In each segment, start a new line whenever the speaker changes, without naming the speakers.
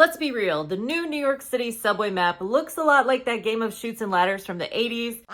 Let's be real, the new New York City subway map looks a lot like that game of Chutes and Ladders from the 80s.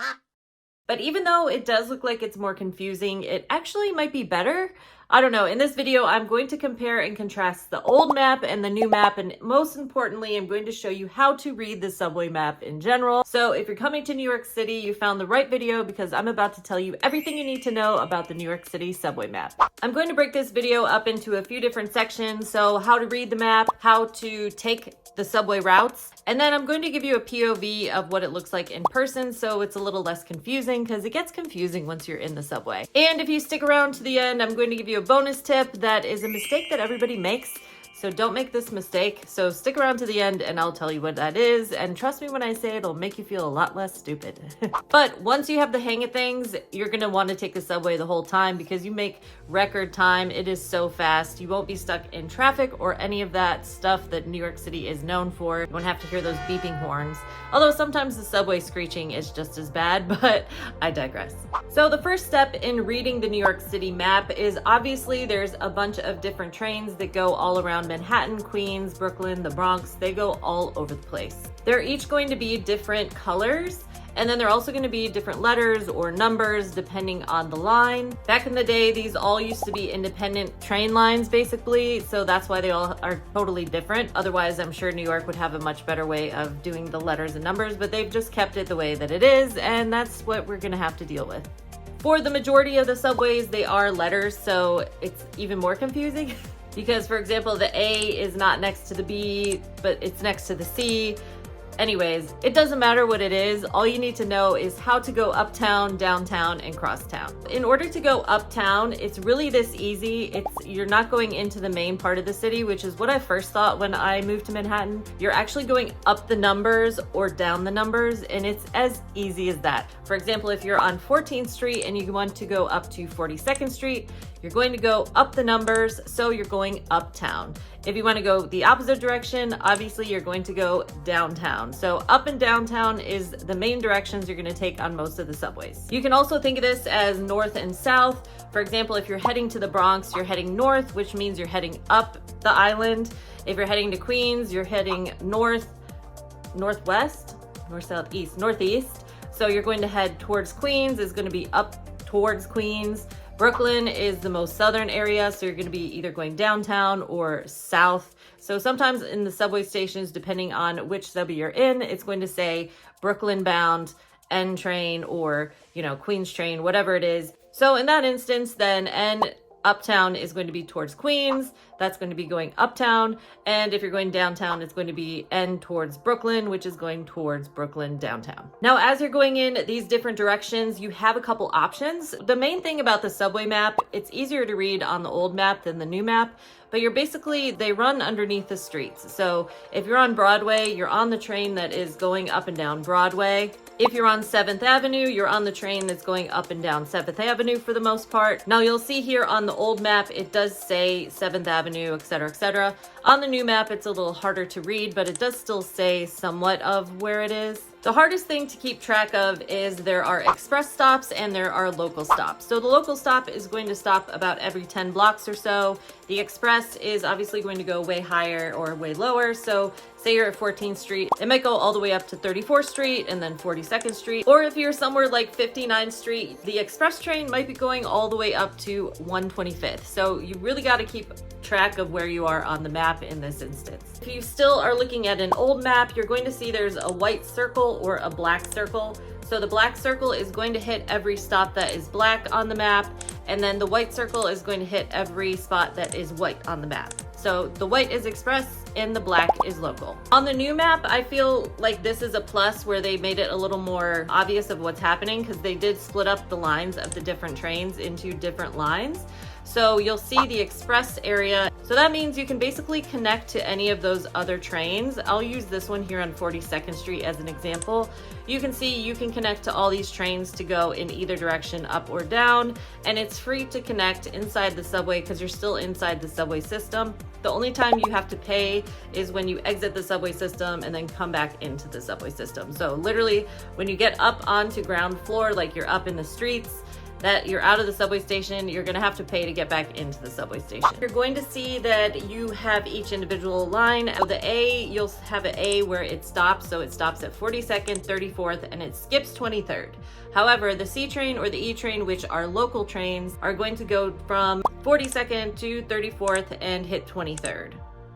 But even though it does look like it's more confusing, it actually might be better. I don't know. In this video, I'm going to compare and contrast the old map and the new map. And most importantly, I'm going to show you how to read the subway map in general. So if you're coming to New York City, you found the right video because I'm about to tell you everything you need to know about the New York City subway map. I'm going to break this video up into a few different sections. So how to read the map, how to take the subway routes, and then I'm going to give you a POV of what it looks like in person so it's a little less confusing because it gets confusing once you're in the subway. And if you stick around to the end, I'm going to give you a bonus tip that is a mistake that everybody makes. So don't make this mistake. So stick around to the end and I'll tell you what that is. And trust me when I say it'll make you feel a lot less stupid. But once you have the hang of things, you're going to want to take the subway the whole time because you make record time. It is so fast. You won't be stuck in traffic or any of that stuff that New York City is known for. You won't have to hear those beeping horns. Although sometimes the subway screeching is just as bad, but I digress. So the first step in reading the New York City map is obviously there's a bunch of different trains that go all around Manhattan, Queens, Brooklyn, the Bronx. They go all over the place. They're each going to be different colors, and then they're also going to be different letters or numbers depending on the line. Back in the day, these all used to be independent train lines basically, so that's why they all are totally different. Otherwise, I'm sure New York would have a much better way of doing the letters and numbers, but they've just kept it the way that it is, and that's what we're going to have to deal with. For the majority of the subways, they are letters, so it's even more confusing. Because, for example, the A is not next to the B, but it's next to the C. Anyways, it doesn't matter what it is. All you need to know is how to go uptown, downtown, and crosstown. In order to go uptown, it's really this easy. You're not going into the main part of the city, which is what I first thought when I moved to Manhattan. You're actually going up the numbers or down the numbers, and it's as easy as that. For example, if you're on 14th Street and you want to go up to 42nd Street, you're going to go up the numbers, so you're going uptown. If you want to go the opposite direction, obviously you're going to go downtown. So up and downtown is the main directions you're going to take on most of the subways. You can also think of this as north and south. For example, if you're heading to the Bronx, you're heading north, which means you're heading up the island. If you're heading to Queens, you're heading northwest, north, south, east, northeast. So you're going to head towards Queens, is going to be up towards Queens. Brooklyn is the most southern area, so you're going to be either going downtown or south. So sometimes in the subway stations, depending on which subway you're in, it's going to say Brooklyn bound, N train, or, Queens train, whatever it is. So in that instance, then N uptown is going to be towards Queens. That's going to be going uptown. And if you're going downtown, it's going to be N towards Brooklyn, which is going towards Brooklyn downtown. Now, as you're going in these different directions, you have a couple options. The main thing about the subway map, it's easier to read on the old map than the new map, but they run underneath the streets. So if you're on Broadway, you're on the train that is going up and down Broadway. If you're on 7th Avenue, you're on the train that's going up and down 7th Avenue for the most part. Now you'll see here on the old map, it does say 7th Avenue, etc., etc. On the new map, it's a little harder to read, but it does still say somewhat of where it is. The hardest thing to keep track of is there are express stops and there are local stops. So the local stop is going to stop about every 10 blocks or so. The express is obviously going to go way higher or way lower. So say you're at 14th Street, it might go all the way up to 34th Street and then 42nd Street. Or if you're somewhere like 59th Street, the express train might be going all the way up to 125th. So you really got to keep track of where you are on the map in this instance. If you still are looking at an old map, you're going to see there's a white circle or a black circle. So the black circle is going to hit every stop that is black on the map, and then the white circle is going to hit every spot that is white on the map. So the white is express and the black is local. On the new map, I feel like this is a plus where they made it a little more obvious of what's happening because they did split up the lines of the different trains into different lines. So you'll see the express area. So that means you can basically connect to any of those other trains. I'll use this one here on 42nd Street as an example. You can see you can connect to all these trains to go in either direction, up or down, and it's free to connect inside the subway because you're still inside the subway system. The only time you have to pay is when you exit the subway system and then come back into the subway system. So literally when you get up onto ground floor, like you're up in the streets, that you're out of the subway station, you're gonna have to pay to get back into the subway station. You're going to see that you have each individual line. So the A, you'll have an A where it stops. So it stops at 42nd, 34th, and it skips 23rd. However, the C train or the E train, which are local trains, are going to go from 42nd to 34th and hit 23rd.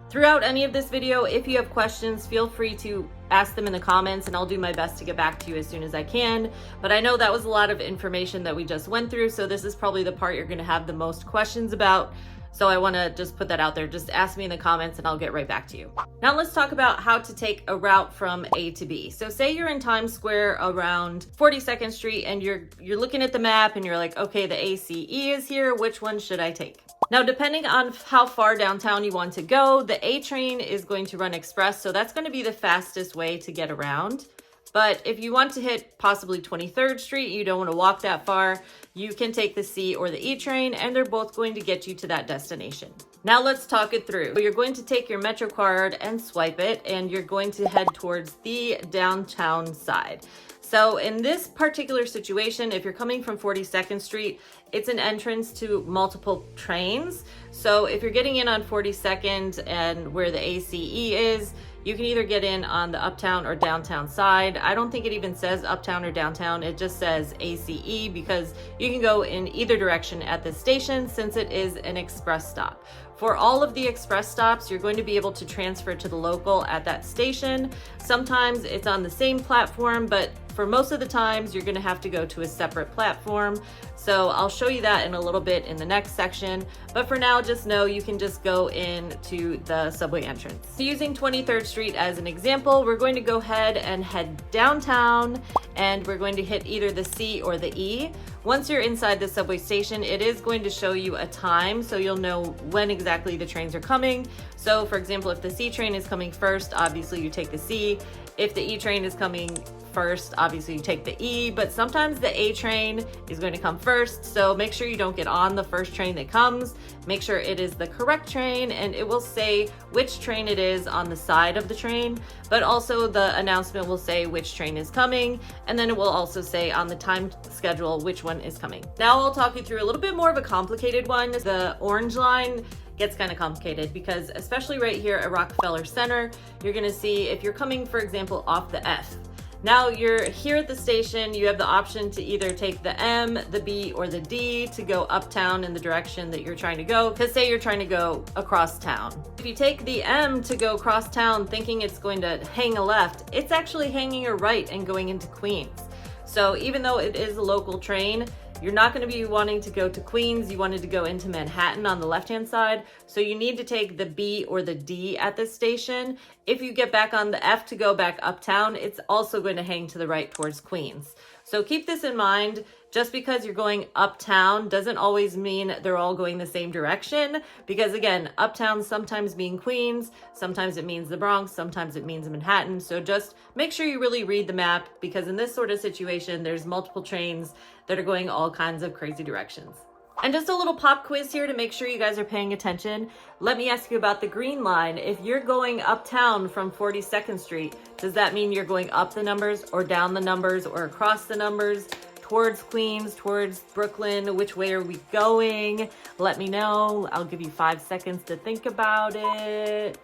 Throughout any of this video, if you have questions, feel free to ask them in the comments and I'll do my best to get back to you as soon as I can. But I know that was a lot of information that we just went through, so this is probably the part you're gonna have the most questions about. So I wanna just put that out there. Just ask me in the comments and I'll get right back to you. Now let's talk about how to take a route from A to B. So say you're in Times Square around 42nd Street and you're looking at the map and you're like, okay, the ACE is here, which one should I take? Now, depending on how far downtown you want to go, the A train is going to run express, so that's going to be the fastest way to get around. But if you want to hit possibly 23rd Street, you don't want to walk that far, you can take the C or the E train, and they're both going to get you to that destination. Now let's talk it through. So you're going to take your Metro card and swipe it, and you're going to head towards the downtown side. So in this particular situation, if you're coming from 42nd Street, it's an entrance to multiple trains. So if you're getting in on 42nd and where the ACE is, you can either get in on the uptown or downtown side. I don't think it even says uptown or downtown. It just says ACE because you can go in either direction at this station since it is an express stop. For all of the express stops, you're going to be able to transfer to the local at that station. Sometimes it's on the same platform, but for most of the times, you're gonna have to go to a separate platform. So I'll show you that in a little bit in the next section. But for now, just know you can just go into the subway entrance. So using 23rd Street as an example, we're going to go ahead and head downtown and we're going to hit either the C or the E. Once you're inside the subway station, it is going to show you a time so you'll know when exactly the trains are coming. So for example, if the C train is coming first, obviously you take the C. If the E train is coming first, obviously you take the E, but sometimes the A train is going to come first. So make sure you don't get on the first train that comes. Make sure it is the correct train and it will say which train it is on the side of the train, but also the announcement will say which train is coming. And then it will also say on the time schedule which one is coming. Now I'll talk you through a little bit more of a complicated one. The orange line gets kind of complicated because especially right here at Rockefeller Center, you're gonna see if you're coming, for example, off the F. Now you're here at the station, you have the option to either take the M, the B, or the D to go uptown in the direction that you're trying to go, because say you're trying to go across town. If you take the M to go across town thinking it's going to hang a left, it's actually hanging a right and going into Queens. So even though it is a local train, you're not going to be wanting to go to Queens, you wanted to go into Manhattan on the left-hand side, so you need to take the B or the D at this station. If you get back on the F to go back uptown, it's also going to hang to the right towards Queens. So keep this in mind. Just because you're going uptown doesn't always mean they're all going the same direction, because again, uptown sometimes means Queens, sometimes it means the Bronx, sometimes it means Manhattan. So just make sure you really read the map, because in this sort of situation, there's multiple trains that are going all kinds of crazy directions. And just a little pop quiz here to make sure you guys are paying attention. Let me ask you about the green line. If you're going uptown from 42nd Street, does that mean you're going up the numbers or down the numbers or across the numbers? Towards Queens, towards Brooklyn, which way are we going? Let me know. I'll give you 5 seconds to think about it.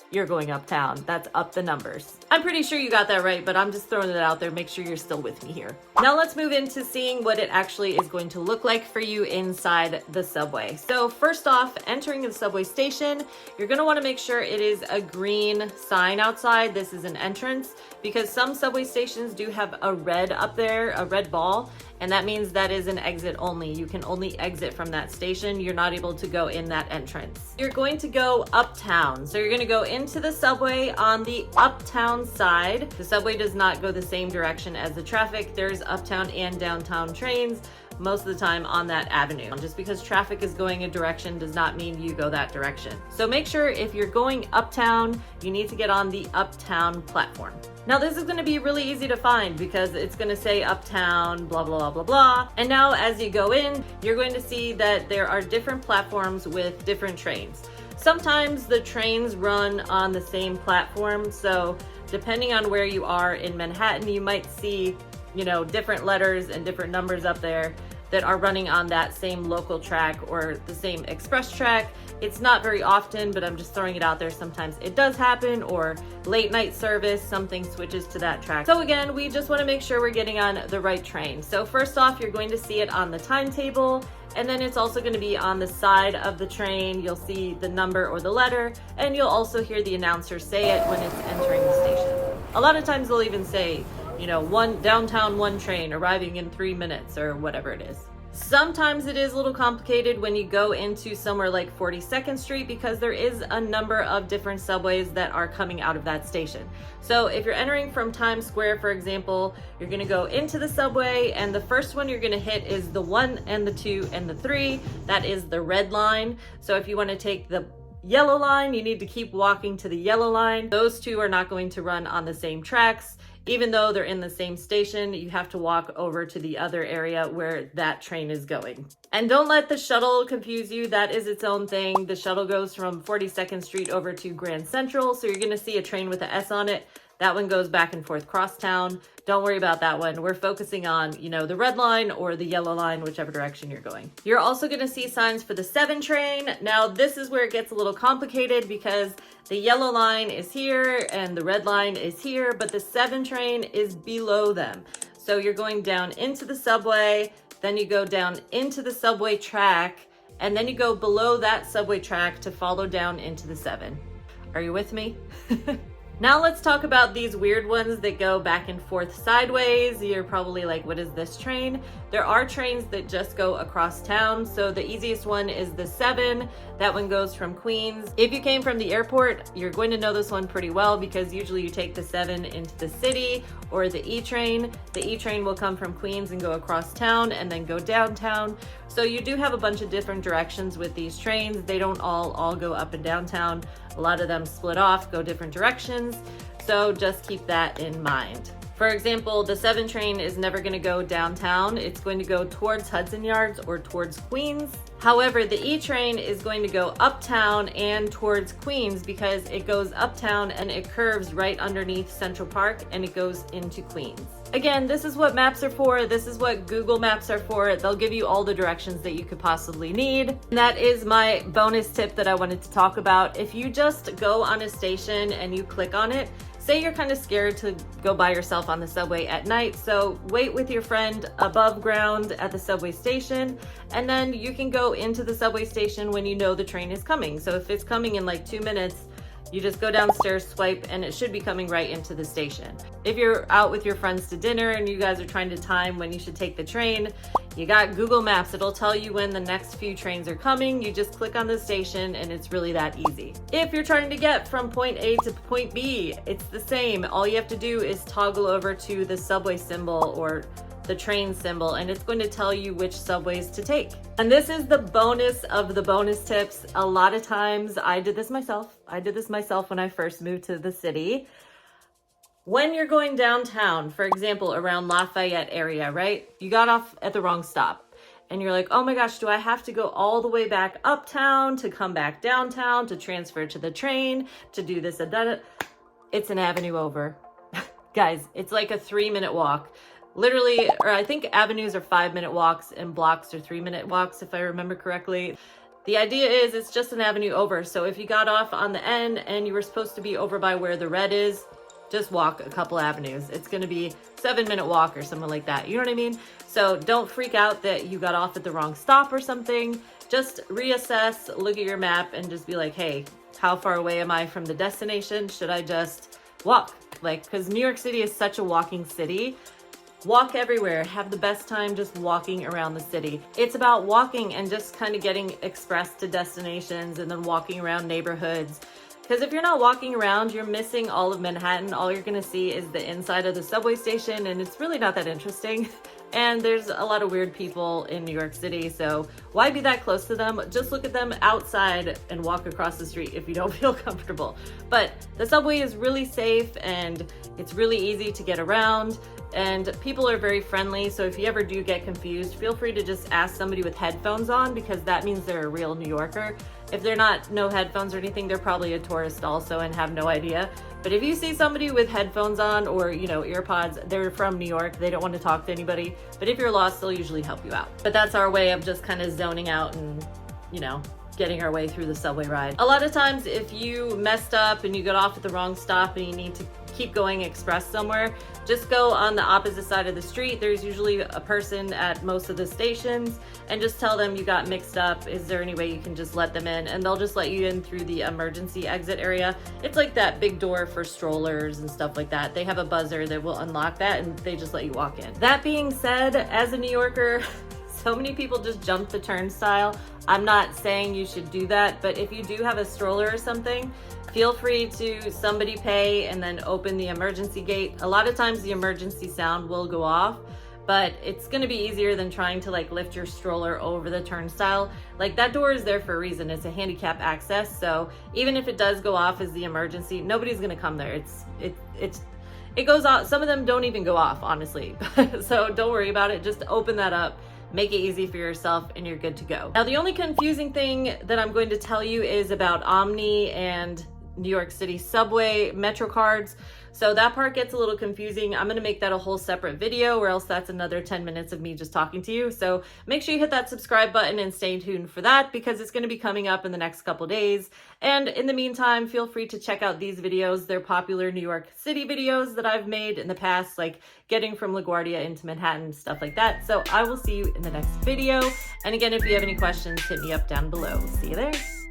You're going uptown. That's up the numbers. I'm pretty sure you got that right, but I'm just throwing it out there. Make sure you're still with me here. Now let's move into seeing what it actually is going to look like for you inside the subway. So first off, entering the subway station, you're gonna wanna make sure it is a green sign outside. This is an entrance, because some subway stations do have a red up there, a red ball, and that means that is an exit only. You can only exit from that station. You're not able to go in that entrance. You're going to go uptown. So you're gonna go into the subway on the uptown side. The subway does not go the same direction as the traffic. There's uptown and downtown trains most of the time on that avenue. Just because traffic is going a direction does not mean you go that direction. So make sure if you're going uptown, you need to get on the uptown platform. Now this is gonna be really easy to find because it's gonna say uptown, blah, blah, blah, blah, blah. And now as you go in, you're going to see that there are different platforms with different trains. Sometimes the trains run on the same platform. So depending on where you are in Manhattan, you might see different letters and different numbers up there that are running on that same local track or the same express track. It's not very often, but I'm just throwing it out there. Sometimes it does happen, or late night service, something switches to that track. So again, we just want to make sure we're getting on the right train. So first off, you're going to see it on the timetable, and then it's also going to be on the side of the train. You'll see the number or the letter, and you'll also hear the announcer say it when it's entering the station. A lot of times they'll even say, downtown 1 train arriving in 3 minutes or whatever it is. Sometimes it is a little complicated when you go into somewhere like 42nd Street because there is a number of different subways that are coming out of that station. So if you're entering from Times Square, for example, you're gonna go into the subway, and the first one you're gonna hit is the 1 and the 2 and the 3. That is the red line. So if you wanna take the yellow line, you need to keep walking to the yellow line. Those two are not going to run on the same tracks. Even though they're in the same station, you have to walk over to the other area where that train is going. And don't let the shuttle confuse you. That is its own thing. The shuttle goes from 42nd Street over to Grand Central. So you're gonna see a train with an S on it. That one goes back and forth crosstown. Don't worry about that one. We're focusing on, the red line or the yellow line, whichever direction you're going. You're also gonna see signs for the 7 train. Now, this is where it gets a little complicated because the yellow line is here and the red line is here, but the 7 train is below them. So you're going down into the subway, then you go down into the subway track, and then you go below that subway track to follow down into the 7. Are you with me? Now let's talk about these weird ones that go back and forth sideways. You're probably like, what is this train? There are trains that just go across town. So the easiest one is the 7. That one goes from Queens. If you came from the airport, you're going to know this one pretty well because usually you take the 7 into the city or the E train. The E train will come from Queens and go across town and then go downtown. So you do have a bunch of different directions with these trains. They don't all go up and downtown. A lot of them split off, go different directions. So just keep that in mind. For example, the 7 train is never going to go downtown. It's going to go towards Hudson Yards or towards Queens. However, the E train is going to go uptown and towards Queens because it goes uptown and it curves right underneath Central Park and it goes into Queens. Again, this is what maps are for. This is what Google Maps are for. They'll give you all the directions that you could possibly need. And that is my bonus tip that I wanted to talk about. If you just go on a station and you click on it, say you're kind of scared to go by yourself on the subway at night, so wait with your friend above ground at the subway station, and then you can go into the subway station when you know the train is coming. So if it's coming in like 2 minutes, you just go downstairs, swipe, and it should be coming right into the station. If you're out with your friends to dinner and you guys are trying to time when you should take the train, you got Google Maps. It'll tell you when the next few trains are coming. You just click on the station and it's really that easy. If you're trying to get from point A to point B, it's the same. All you have to do is toggle over to the subway symbol or the train symbol, and it's going to tell you which subways to take. And this is the bonus of the bonus tips. A lot of times I did this myself when I first moved to the city. When you're going downtown, for example, around Lafayette area, right? You got off at the wrong stop and you're like, oh my gosh, do I have to go all the way back uptown to come back downtown to transfer to the train to do this and that? It's an avenue over. Guys, it's like a 3-minute walk. Literally, or I think avenues are 5-minute walks and blocks are 3-minute walks, if I remember correctly. The idea is it's just an avenue over. So if you got off on the end and you were supposed to be over by where the red is, just walk a couple avenues. It's going to be 7-minute walk or something like that. You know what I mean? So don't freak out that you got off at the wrong stop or something. Just reassess, look at your map and just be like, hey, how far away am I from the destination? Should I just walk? Because New York City is such a walking city. Walk everywhere. Have the best time just walking around the city. It's about walking and just kind of getting express to destinations and then walking around neighborhoods. Because if you're not walking around, you're missing all of Manhattan. All you're going to see is the inside of the subway station, and it's really not that interesting. And there's a lot of weird people in New York City, so why be that close to them? Just look at them outside and walk across the street if you don't feel comfortable. But the subway is really safe and it's really easy to get around. And people are very friendly, so if you ever do get confused, feel free to just ask somebody with headphones on because that means they're a real New Yorker If they're not no headphones or anything, they're probably a tourist also and have no idea. But if you see somebody with headphones on or, you know, ear pods, they're from New York, they don't want to talk to anybody. But if you're lost, they'll usually help you out. But that's our way of just kind of zoning out and, you know, getting our way through the subway ride. A lot of times if you messed up and you got off at the wrong stop and you need to keep going express somewhere, just go on the opposite side of the street. There's usually a person at most of the stations, and just tell them you got mixed up. Is there any way you can just let them in? And they'll just let you in through the emergency exit area. It's like that big door for strollers and stuff like that. They have a buzzer that will unlock that and they just let you walk in. That being said, as a New Yorker, so many people just jump the turnstile. I'm not saying you should do that, but if you do have a stroller or something, feel free to somebody pay and then open the emergency gate. A lot of times the emergency sound will go off, but it's gonna be easier than trying to like lift your stroller over the turnstile. Like that door is there for a reason. It's a handicap access. So even if it does go off as the emergency, nobody's gonna come there. It goes off. Some of them don't even go off, honestly. So don't worry about it. Just open that up. Make it easy for yourself and you're good to go. Now, the only confusing thing that I'm going to tell you is about Omni and New York City Subway Metro cards. So that part gets a little confusing. I'm gonna make that a whole separate video, or else that's another 10 minutes of me just talking to you. So make sure you hit that subscribe button and stay tuned for that, because it's gonna be coming up in the next couple days. And in the meantime, feel free to check out these videos. They're popular New York City videos that I've made in the past, like getting from LaGuardia into Manhattan, stuff like that. So I will see you in the next video. And again, if you have any questions, hit me up down below. See you there.